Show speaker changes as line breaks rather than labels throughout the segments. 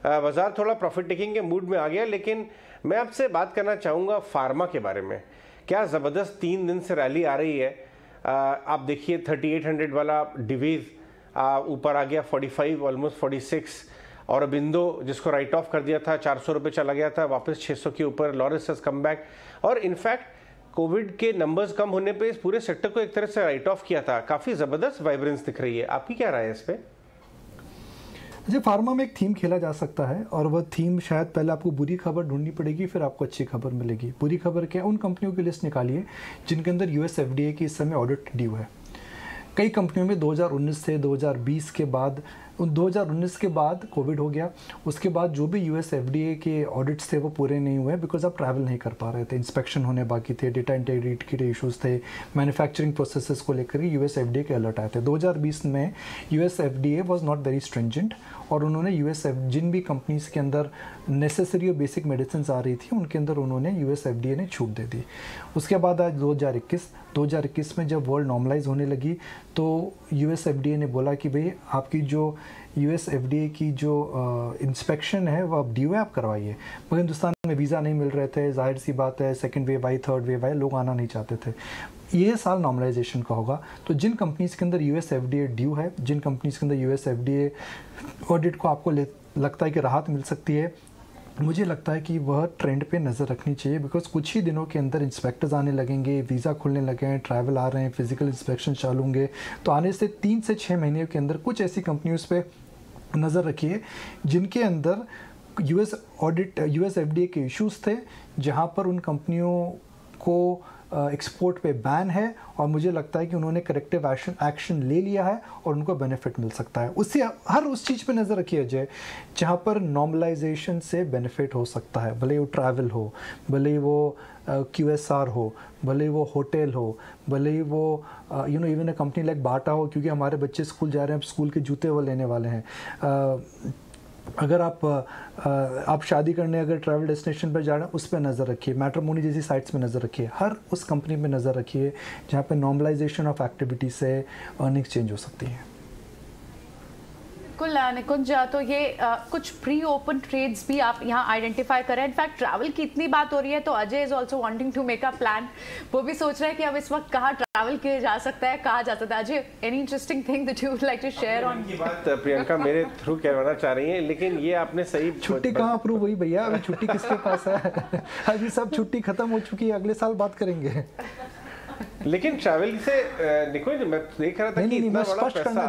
बाजार थोड़ा profit taking के मूड में आ गया। लेकिन मैं आपसे बात करना चाहूँगा फार्मा के बारे में। क्या ज़बरदस्त 3 दिन से रैली आ रही है। आप देखिए 3800 वाला डिवीज़ ऊपर आ गया, 45 ऑलमोस्ट 46, और अबिंदो जिसको राइट ऑफ कर दिया था 400 रुपये चला गया था, वापस 600 के ऊपर। लॉरस हैज कम बैक, और इनफैक्ट कोविड के नंबर्स कम होने पे इस पूरे सेक्टर को एक तरह से राइट ऑफ किया था। काफ़ी ज़बरदस्त वाइब्रेंस दिख रही है। आपकी क्या राय है इस पर?
जी, फार्मा में एक थीम खेला जा सकता है, और वह थीम शायद पहले आपको बुरी खबर ढूंढनी पड़ेगी, फिर आपको अच्छी खबर मिलेगी। बुरी खबर क्या? उन कंपनियों की लिस्ट निकालिए जिनके अंदर यूएस एफडीए की इस समय ऑडिट ड्यू है। कई कंपनियों में 2019 से 2020 के बाद, 2019 के बाद कोविड हो गया, उसके बाद जो भी यूएस एफडीए के ऑडिट्स थे वो पूरे नहीं हुए, बिकॉज आप ट्रैवल नहीं कर पा रहे थे, इंस्पेक्शन होने बाकी थे, डेटा इंटीग्रिटी के इश्यूज थे, मैन्युफैक्चरिंग प्रोसेसेस को लेकर यूएस एफडीए के अलर्ट आए थे। 2020 में US FDA was not very stringent, और उन्होंने जिन भी कंपनीज के अंदर नेसेसरी और बेसिक मेडिसिन आ रही थी उनके अंदर उन्होंने यूएस एफडीए ने छूट दे दी। उसके बाद आज 2021 में जब वर्ल्ड नॉर्मलाइज होने लगी तो यूएस एफडीए ने बोला कि भाई आपकी जो यूएस एफडीए की जो इंस्पेक्शन है वो अब ड्यू है, आप करवाइए। मगर हिंदुस्तान में वीज़ा नहीं मिल रहे थे, जाहिर सी बात है, सेकंड वेव आई, थर्ड वेव आई, लोग आना नहीं चाहते थे। ये साल नॉर्मलाइजेशन का होगा, तो जिन कंपनीज़ के अंदर यूएस एफडीए ड्यू है, जिन कंपनीज़ के अंदर यूएस एफडीए ऑडिट को आपको लगता है कि राहत मिल सकती है, मुझे लगता है कि वह ट्रेंड पे नज़र रखनी चाहिए, बिकॉज कुछ ही दिनों के अंदर इंस्पेक्टर्स आने लगेंगे, वीज़ा खुलने लगे हैं, ट्रैवल आ रहे हैं, फिजिकल इंस्पेक्शन चालू होंगे। तो आने से 3 से 6 महीने के अंदर कुछ ऐसी कंपनियों पे नज़र रखिए जिनके अंदर यूएस एफडीए के इश्यूज थे, जहां पर उन कंपनियों को एक्सपोर्ट पे बैन है, और मुझे लगता है कि उन्होंने करेक्टिव एक्शन ले लिया है और उनको बेनिफिट मिल सकता है। उससे हर उस चीज़ पे नज़र रखिए अजय जहाँ पर नॉर्मलाइजेशन से बेनिफिट हो सकता है, भले वो ट्रैवल हो, भले वो QSR हो, भले वो होटल हो, भले वो इवन अ कंपनी लाइक बाटा हो, क्योंकि हमारे बच्चे स्कूल जा रहे हैं, स्कूल के जूते वो लेने वाले हैं। अगर आप शादी करने अगर ट्रैवल डेस्टिनेशन पर जा रहे हैं, उस पर नज़र रखिए। मैट्रिमोनी जैसी साइट्स पे नज़र रखिए, हर उस कंपनी पे नज़र रखिए जहाँ पे नॉर्मलाइजेशन ऑफ एक्टिविटी से अर्निंग्स चेंज हो सकती हैं।
बिल्कुल निकुंज, तो ये कुछ प्री ओपन ट्रेड्स भी आप यहाँ आइडेंटिफाई करें। इनफैक्ट ट्रैवल की इतनी बात हो रही है तो Ajay is also wanting to make a plan. वो भी सोच रहे हैं कि अब इस वक्त कहाँ ट्रैवल किया जा सकता है, कहाँ जा सकता है। Ajay, any interesting thing that you would like to share on?
की बात प्रियंका मेरे थ्रू कहना चाह रही है, लेकिन ये आपने सही,
छुट्टी कहाँ अप्रूव हुई भैया? अभी छुट्टी किसके पास है? अभी सब छुट्टी खत्म हो चुकी है, अगले साल बात करेंगे।
लेकिन ट्रैवल से निकुंज मैं देख रहा था कि इतना
मैं
बड़ा
स्पष्ट
पैसा,
करना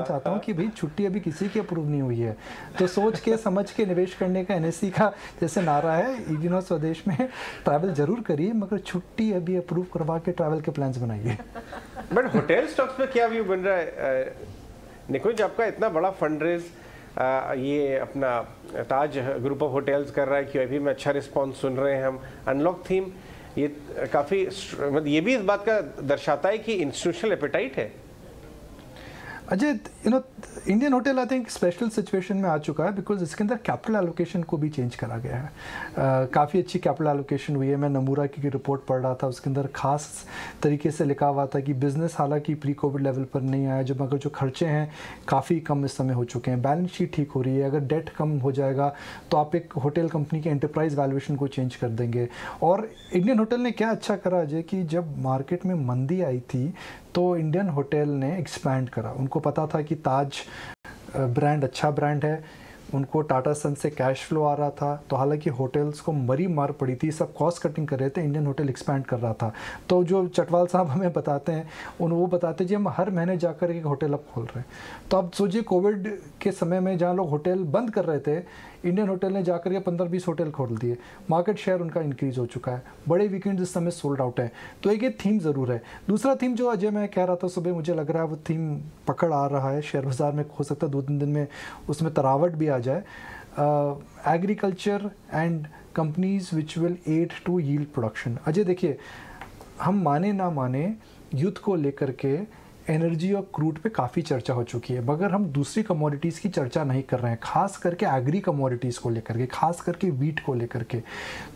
चाहता हूँ कि भाई छुट्टी अभी किसी की अप्रूव नहीं हुई है, तो सोच के समझ के निवेश करने का एनएससी का जैसे नारा है, इग्नोस स्वदेश में, ट्रैवल जरूर करिए मगर छुट्टी अभी अप्रूव करवा के ट्रैवल के प्लान्स बनाइए।
बट होटल स्टॉक्स पे क्या व्यू बन रहा है निकुंज? आपका इतना बड़ा फंड रेज ये अपना ताज ग्रुप ऑफ होटल्स कर रहा है, QIP में अच्छा रिस्पॉन्स सुन रहे हैं हम, अनलॉक थीम, ये काफ़ी मतलब ये भी इस बात का दर्शाता है कि इंस्टीट्यूशनल एपेटाइट है।
Ajay, Indian hotel I think special situation में आ चुका है, बिकॉज इसके अंदर कैपिटल एलोकेशन को भी चेंज करा गया है। काफ़ी अच्छी कैपिटल एलोकेशन हुई है। मैं नमूरा की रिपोर्ट पढ़ रहा था, उसके अंदर खास तरीके से लिखा हुआ था कि बिजनेस हालांकि प्री कोविड लेवल पर नहीं आया, जो मगर जो खर्चे हैं काफ़ी कम इस समय हो चुके हैं, बैलेंस शीट ठीक हो रही है। अगर डेट कम हो जाएगा तो आप एक होटल कंपनी के एंटरप्राइज वैल्यूएशन को चेंज कर देंगे। और इंडियन होटल ने क्या अच्छा करा अजय कि जब मार्केट में मंदी आई थी तो इंडियन होटल ने एक्सपैंड करा। उनको पता था कि ताज ब्रांड अच्छा ब्रांड है, उनको टाटा सन से कैश फ्लो आ रहा था, तो हालांकि होटल्स को मरी मार पड़ी थी, सब कॉस्ट कटिंग कर रहे थे, इंडियन होटल एक्सपैंड कर रहा था। तो जो चटवाल साहब हमें बताते हैं वो बताते जी हम हर महीने जाकर एक होटल अब खोल रहे हैं। तो अब सोचिए कोविड के समय में जहाँ लोग होटल बंद कर रहे थे, इंडियन होटल ने जाकर के 15-20 होटल खोल दिए, मार्केट शेयर उनका इंक्रीज हो चुका है, बड़े वीकेंड इस समय सोल्ड आउट है। तो एक ये थीम ज़रूर है। दूसरा थीम जो अजय मैं कह रहा था सुबह, मुझे लग रहा है वो थीम पकड़ आ रहा है शेयर बाज़ार में, हो सकता है 2-3 दिन में उसमें तरावट भी आ जाए। Agriculture and companies which will add to yield production. Ajay देखिए, हम माने ना माने युद्ध को लेकर के एनर्जी और क्रूड पे काफ़ी चर्चा हो चुकी है, मगर हम दूसरी कमोडिटीज़ की चर्चा नहीं कर रहे हैं, खास करके एग्री कमोडिटीज़ को लेकर के, खास करके वीट को लेकर के।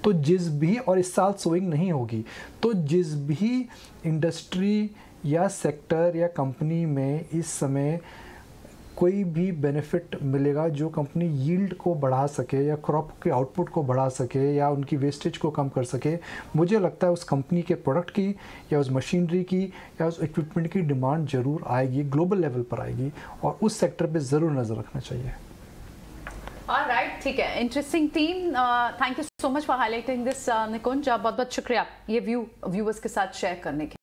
तो जिस भी, और इस साल सोइंग नहीं होगी, तो जिस भी इंडस्ट्री या सेक्टर या कंपनी में इस समय कोई भी बेनिफिट मिलेगा जो कंपनी यील्ड को बढ़ा सके या क्रॉप के आउटपुट को बढ़ा सके या उनकी वेस्टेज को कम कर सके, मुझे लगता है उस कंपनी के प्रोडक्ट की या उस मशीनरी की या उस इक्विपमेंट की डिमांड ज़रूर आएगी, ग्लोबल लेवल पर आएगी, और उस सेक्टर पे ज़रूर नज़र रखना चाहिए।
ऑलराइट, ठीक है, interesting team, thank you so much for highlighting this Nikunj, बहुत बहुत शुक्रिया ये व्यू व्यूअर्स के साथ शेयर करने के